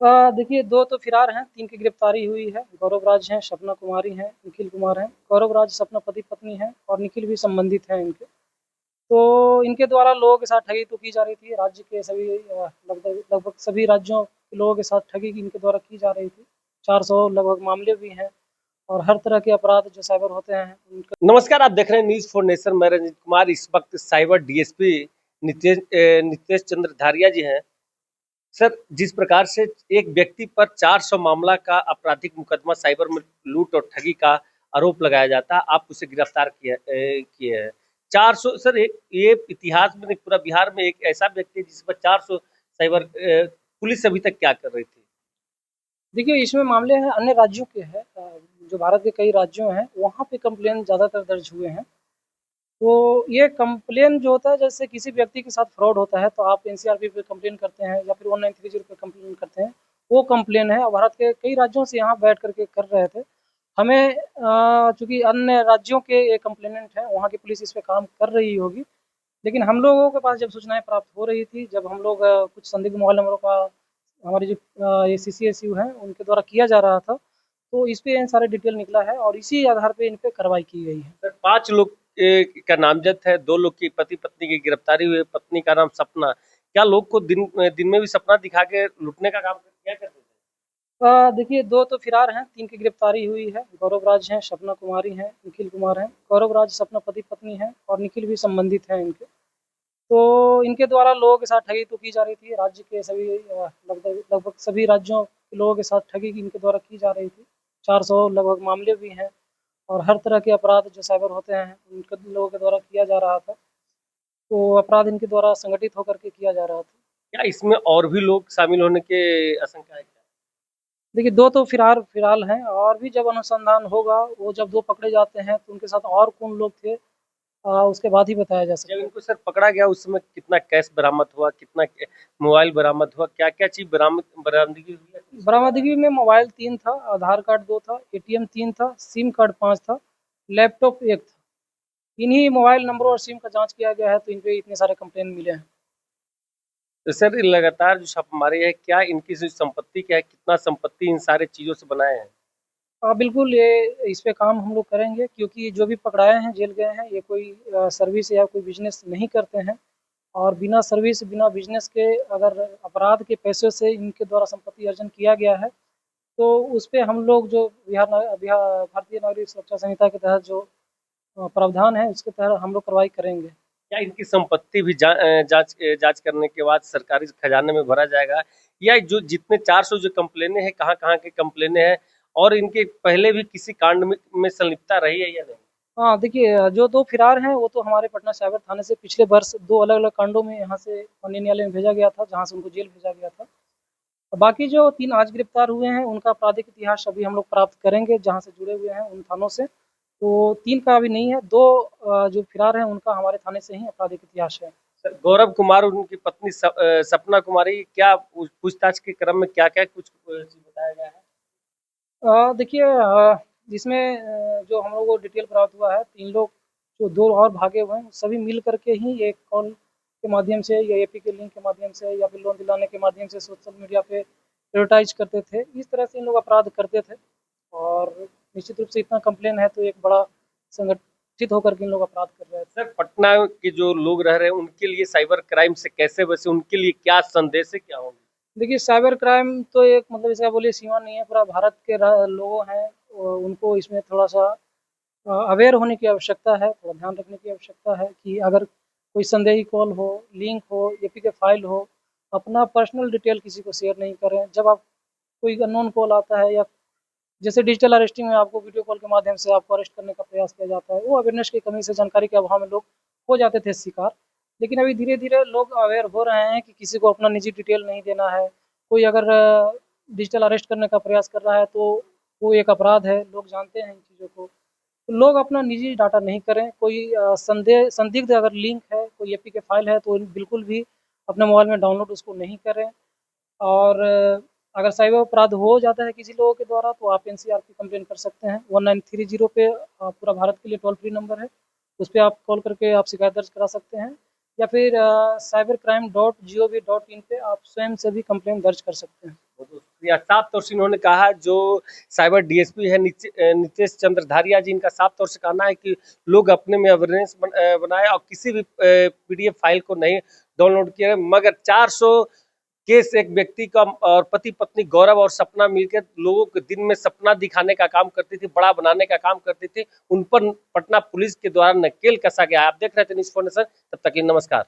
देखिए 2 तो फ़िरार हैं, 3 की गिरफ्तारी हुई है। गौरव राज हैं, सपना कुमारी हैं, निखिल कुमार हैं। गौरव राज, सपना पति-पत्नी हैं और निखिल भी संबंधित हैं इनके। तो इनके द्वारा लोगों के साथ ठगी तो की जा रही थी। राज्य के सभी लगभग लगभग सभी राज्यों के लोगों के साथ ठगी की इनके द्वारा की जा रही थी। 400 लगभग मामले भी हैं और हर तरह के अपराध जो साइबर होते हैं उनका। नमस्कार, आप देख रहे हैं न्यूज फॉर नेशन। मैं रंजीत कुमार। इस वक्त साइबर डीएसपी नितेश चंद्र धारिया जी हैं। सर, जिस प्रकार से एक व्यक्ति पर 400 मामला का आपराधिक मुकदमा साइबर में लूट और ठगी का आरोप लगाया जाता है, आप उसे गिरफ्तार किए हैं। 400 सर, एक ये इतिहास में नहीं, पूरा बिहार में एक ऐसा व्यक्ति है जिस पर 400 साइबर पुलिस अभी तक क्या कर रही थी? देखिए इसमें मामले हैं अन्य राज्यों के हैं, जो भारत के कई राज्यों हैं वहाँ पे कंप्लेन ज़्यादातर दर्ज हुए हैं। तो ये कंप्लेन जो होता है, जैसे किसी व्यक्ति के साथ फ्रॉड होता है तो आप एनसीआरपी पे कंप्लेन करते हैं या फिर 1930 पे कंप्लेन करते हैं, वो कंप्लेन है और भारत के कई राज्यों से यहाँ बैठ करके कर रहे थे। हमें चूँकि अन्य राज्यों के ये कंप्लेनेंट हैं, वहाँ की पुलिस इस पे काम कर रही होगी, लेकिन हम लोगों के पास जब सूचनाएँ प्राप्त हो रही थी, जब हम लोग कुछ संदिग्ध मोबाइल नंबरों का हमारे जो ये सीसीएसयू हैं, उनके द्वारा किया जा रहा था, तो इस पे सारे डिटेल निकला है और इसी आधार पे इन पे कार्रवाई की गई है। सर, 5 लोग का नामजद है, 2 लोग की पति पत्नी की गिरफ्तारी हुई है। पत्नी का नाम सपना। क्या लोग को दिन में भी सपना दिखा के लूटने का काम क्या करते थे? देखिए 2 तो फ़िरार हैं, 3 की गिरफ्तारी हुई है। गौरव राज हैं, सपना कुमारी हैं, निखिल कुमार हैं। गौरव राज, सपना पति-पत्नी हैं और निखिल भी संबंधित हैं इनके। तो इनके द्वारा लोगों के साथ ठगी तो की जा रही थी। राज्य के सभी लगभग लगभग सभी राज्यों के लोगों के साथ ठगी की इनके द्वारा की जा रही थी। 400 लगभग मामले भी हैं और हर तरह के अपराध जो साइबर होते हैं, उनके लोगों के द्वारा किया जा रहा था। तो अपराध इनके द्वारा संगठित होकर के किया जा रहा था। क्या इसमें और भी लोग शामिल होने के आशंका है क्या? देखिए 2 तो फ़िलहाल हैं और भी जब अनुसंधान होगा, वो जब 2 पकड़े जाते हैं तो उनके साथ और कौन लोग थे, उसके बाद ही बताया जा जब सकता है। इनको सर पकड़ा गया उस समय कितना कैश बरामद हुआ, कितना मोबाइल बरामद हुआ, क्या क्या चीज बरामदगी हुई है? बरामदगी में मोबाइल 3 था, आधार कार्ड 2 था, एटीएम 3 था, सिम कार्ड 5 था, लैपटॉप 1 था। इन्हीं मोबाइल नंबरों और सिम का जाँच किया गया है तो इन पे इतने सारे कंप्लेंट मिले हैं। तो सर, लगातार जो छापेमारी है, क्या इनकी जो संपत्ति क्या है, कितना संपत्ति इन सारे चीजों से बनाए हैं? बिल्कुल ये इस पे काम हम लोग करेंगे, क्योंकि जो भी पकड़ाए हैं, जेल गए हैं, ये कोई सर्विस या कोई बिज़नेस नहीं करते हैं और बिना सर्विस, बिना बिज़नेस के अगर अपराध के पैसे से इनके द्वारा संपत्ति अर्जन किया गया है, तो उस पे हम लोग जो भारतीय नागरिक सुरक्षा संहिता के तहत जो प्रावधान है, उसके तहत हम लोग कार्रवाई करेंगे। क्या इनकी संपत्ति भी जांच करने के बाद सरकारी खजाने में भरा जाएगा, या जो जितने 400 जो कंप्लेने हैं, कहाँ कहाँ के कंप्लेने हैं और इनके पहले भी किसी कांड में संलिप्तता रही है या नहीं? हाँ, देखिए जो 2 फ़िरार हैं, वो तो हमारे पटना साइबर थाने से पिछले वर्ष 2 अलग-अलग कांडों में यहाँ से माननीय न्यायालय में भेजा गया था, जहाँ से उनको जेल भेजा गया था। बाकी जो 3 आज गिरफ्तार हुए हैं, उनका आपराधिक इतिहास अभी हम लोग प्राप्त करेंगे, जहाँ से जुड़े हुए हैं उन थानों से। तो 3 का अभी नहीं है, 2 जो फ़िरार हैं, उनका हमारे थाने से ही आपराधिक इतिहास है। सर, गौरव कुमार और उनकी पत्नी सपना कुमारी, क्या पूछताछ के क्रम में क्या क्या कुछ चीज बताया गया है? देखिए जिसमें जो हम लोगों को डिटेल प्राप्त हुआ है, 3 लोग जो 2 और भागे हुए हैं, सभी मिल कर के ही एक कॉल के माध्यम से या एपी के लिंक के माध्यम से या फिर लोन दिलाने के माध्यम से सोशल मीडिया पे एडवर्टाइज़ करते थे। इस तरह से इन लोग अपराध करते थे और निश्चित रूप से इतना कंप्लेन है तो एक बड़ा संगठित होकर के इन लोग अपराध कर रहे थे। सर, पटना के जो लोग रह रहे हैं उनके लिए साइबर क्राइम से कैसे बचे, उनके लिए क्या संदेश है, क्या होंगे? देखिए साइबर क्राइम तो एक मतलब इसका बोलिए सीमा नहीं है, पूरा भारत के लोगों हैं, उनको इसमें थोड़ा-सा अवेयर होने की आवश्यकता है, थोड़ा ध्यान रखने की आवश्यकता है कि अगर कोई संदेही कॉल हो, लिंक हो, एपीके फाइल हो, अपना पर्सनल डिटेल किसी को शेयर नहीं करें। जब आप कोई अननोन कॉल आता है या जैसे डिजिटल अरेस्टिंग में आपको वीडियो कॉल के माध्यम से आपको अरेस्ट करने का प्रयास किया जाता है, वो अवेयरनेस की कमी से, जानकारी के अभाव में लोग हो जाते थे शिकार। लेकिन अभी धीरे-धीरे लोग अवेयर हो रहे हैं कि किसी को अपना निजी डिटेल नहीं देना है। कोई अगर डिजिटल अरेस्ट करने का प्रयास कर रहा है तो वो एक अपराध है, लोग जानते हैं इन चीज़ों को। तो लोग अपना निजी डाटा नहीं करें, कोई संदिग्ध अगर लिंक है, कोई एपीके फाइल है तो बिल्कुल भी अपने मोबाइल में डाउनलोड उसको नहीं करें। और अगर साइबर अपराध हो जाता है किसी लोगों के द्वारा तो आप एनसीआर की कंप्लेन कर सकते हैं। 1930 पे पूरा भारत के लिए टोल फ्री नंबर है, उस पे आप कॉल करके आप शिकायत दर्ज करा सकते हैं या फिर cybercrime.gov.in पे आप स्वयं से भी कंप्लेन दर्ज कर सकते हैं। बहुत बहुत शुक्रिया। या साफ तौर से इन्होंने कहा, जो साइबर डीएसपी है नितेश चंद्र धारिया जी, इनका साफ तौर से कहना है कि लोग अपने में अवेयरनेस बनाए और किसी भी पीडीएफ फाइल को नहीं डाउनलोड किया, मगर 400 केस एक व्यक्ति का और पति पत्नी गौरव और सपना मिलकर लोगों को दिन में सपना दिखाने का काम करती थी, बड़ा बनाने का काम करती थी, उन पर पटना पुलिस के द्वारा नकेल कसा गया। आप देख रहे थे न्यूज़ 4 नेशन, तब तक नमस्कार।